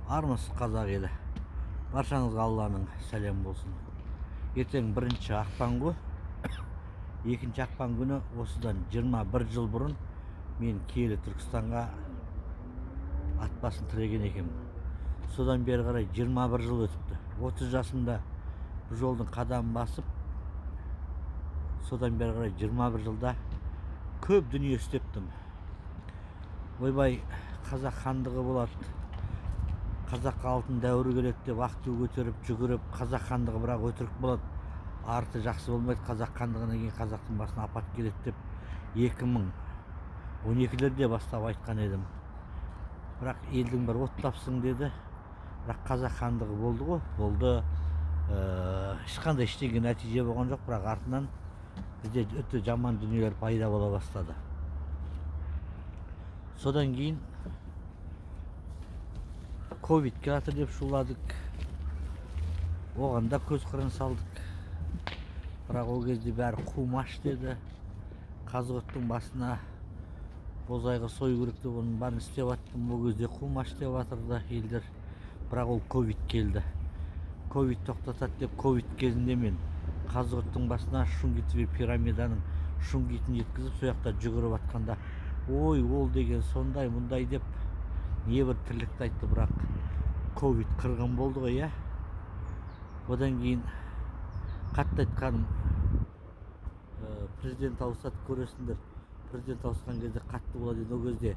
Армысыз қазақ елі. Баршаңызға Алланың сәлем болсын. Ертең 1 ақпан ғой. 2 ақпан күні осыдан 21 жыл бұрын мен киелі Түркістанға ат басын тіреген екенмін. Содан бері қарай 21 жыл өтіпті. 30 жасымда бұл жолдың қадамын басып, содан бері қарай 21 жылда көп дүние істептім. Ойбай, қазақ хандығы болады, қазақ алтын дәуірі келеді деп ақту көтеріп жүгіріп, қазақ хандығы бірақ өтірік болады, арты жақсы болмайды, қазақ хандығынан кейін қазақтың басына апат келеді деп 2012-лерде бастап айтқан едім. Бірақ елдің бір оттапсың деді. Бірақ қазақ хандығы болды ғой, болды. Ешқандай ештеңе нәтиже болған жоқ, бірақ артынан бізде өте жаман дүниелер пайда бола бастады. Содан кейін ковид келатыр деп шуладық. Оған да көз қырын салдық. Бірақ ол кезде бәрі қумаш деді. Қазығұрттың басына бозайғы сой керек деп оның бәрін істеп аттым. Ол кезде қумаш деп атырды елдер. Бірақ ол ковид келді. Ковид тоқтатады деп ковид кезінде мен Қазығұрттың басына Шунгитове пирамиданың шунгитін жеткізіп, сол жақта жүгіріп атқанда, ой, ол деген сондай мұндай деп небір тірлікті айтты, бірақ ковид қырғын болды ғой, иә. Одан кейін қатты айтқаным, президент ауысады көресіңдер. Президент ауысқан кезде қатты болады. Ол кезде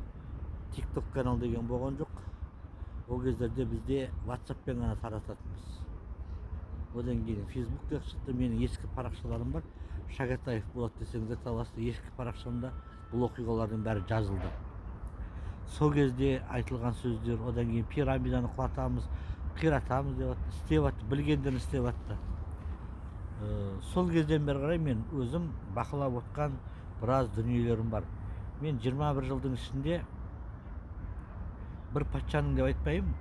TikTok канал деген болған жоқ. Ол кездерде бізде WhatsApp-пен ғана тарататынбыз. Одан кейін Facebook-та шықты. Менің ескі парақшаларым бар. Шагатаев Болат десеңіздер табасыз. Ескі парақшамда бұл оқиғалардың бәрі жазылды. Сол кезде айтылған сөздер, одан кейін пирамиданы құлатамыз, қиратамыз деп атты, істеп атты, білгендерін істеп атты. Сол кезден бері қарай мен өзім бақылап отқан біраз дүниелерім бар. Мен 21 жылдың ішінде бір патшаның деп айтпаймын,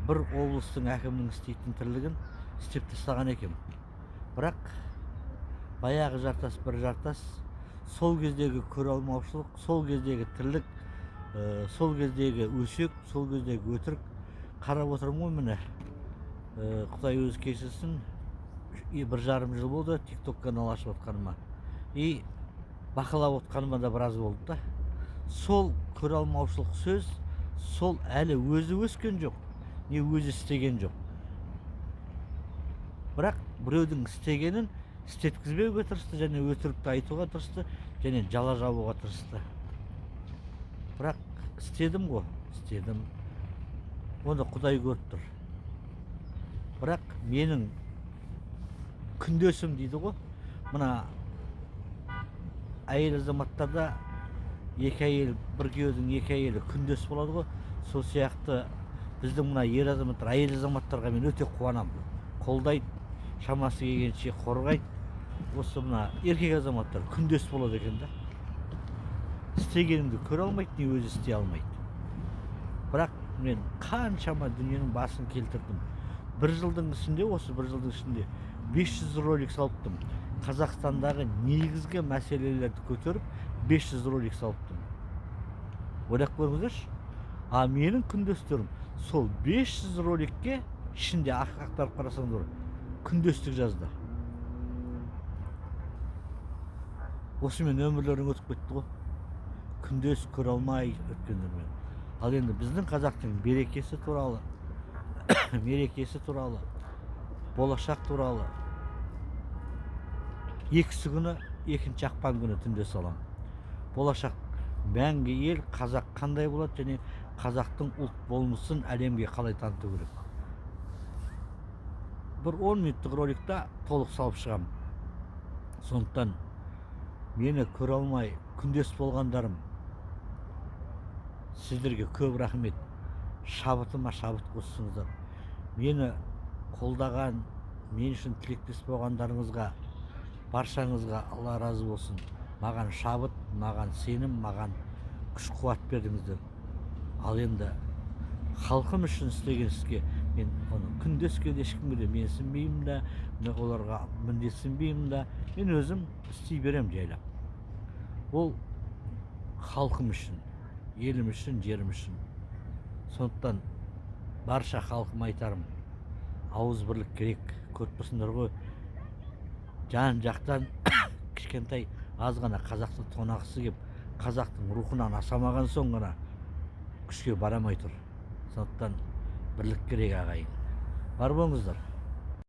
бір облыстың әкімінің істейтін тірлігін істеп тастаған екем. Бірақ баяғы жартас бір жартас, сол кездегі көреалмаушылық, сол кездегі тірлік, сол кездегі өсек, сол кездегі өтірік қарап отырмын ғой міне. Құдай өзі кешірсін, 1,5 жыл болды TikTok канал ашып отқаныма. И бақылап отқаныма да біраз болды да. Сол көреалмаушылық сөз, сол әлі өзі өскен жоқ, не өзі істеген жоқ. Бірақ біреудің істегенін істеткізбеуге тырысты, және өтірікті айтуға тырысты, және жала жабуға тырысты. Бірақ істедім ғой, істедім. Оны Құдай көріп тұр. Бірақ менің күндесім дейді ғой. Мына әйел азаматтарда екі әйел, бір күйеудің екі әйелі күндес болады ғой. Сол сияқты біздің мына ер азаматтар, әйел азаматтарға мен өте қуанамын. Қолдайды, шамасы келгенше қорғайды. Осы мына еркек азаматтар күндес болады екен да. Істегенімді көре алмайды, не өзі істей алмайды. Бірақ мен қаншама дүниенің басын келтірдім. Бір жылдың ішінде, осы бір жылдың ішінде 500 ролик салыптым. Қазақстандағы негізгі мәселелерді көтеріп 500 ролик салыптым. Ойлап көріңіздерші. А менің күндестерім сол 500 роликке ішінде ақтарып қарасаңдар күндестік жазды. Осымен өмірлерің өтіп кетті ғой. Күндес көре алмай өткендермен. Ал енді біздің қазақтың берекесі туралы, мерекесі туралы, болашақ туралы 2 күні, 2 ақпан күні түнде салам. Болашақ мәңгі ел, қазақ қандай болады, және қазақтың ұлт болмысын әлемге қалай таныту керек. Бір 10 минуттық роликта толық салып шығам. Сондықтан мені көре алмай күндес болғандарым, сіздерге көп рахмет. Шабытыма шабыт қоссыңыздар. Мені қолдаған, мен үшін тілектес болғандарыңызға, баршаңызға Алла разы болсын. Маған шабыт, маған сенім, маған күш қуат бердіңіздер. Ал енді халқым үшін істеген іске мен оны күндеске де ешкімге де менсінбеймін да, оларға міндетсінбеймін да, мен өзім істей берем жайлап. Ол халқым үшін, елім үшін, жерім үшін. Сондықтан барша халқыма айтарым, ауыз бірлік керек. Көріп тұрсыңдар ғой, жан жақтан кішкентай аз ғана қазақты тонағысы кеп, қазақтың рухынан асамаған соң ғана күшке барамай тұр. Сондықтан бірлік керек ағайын. Бар болыңыздар.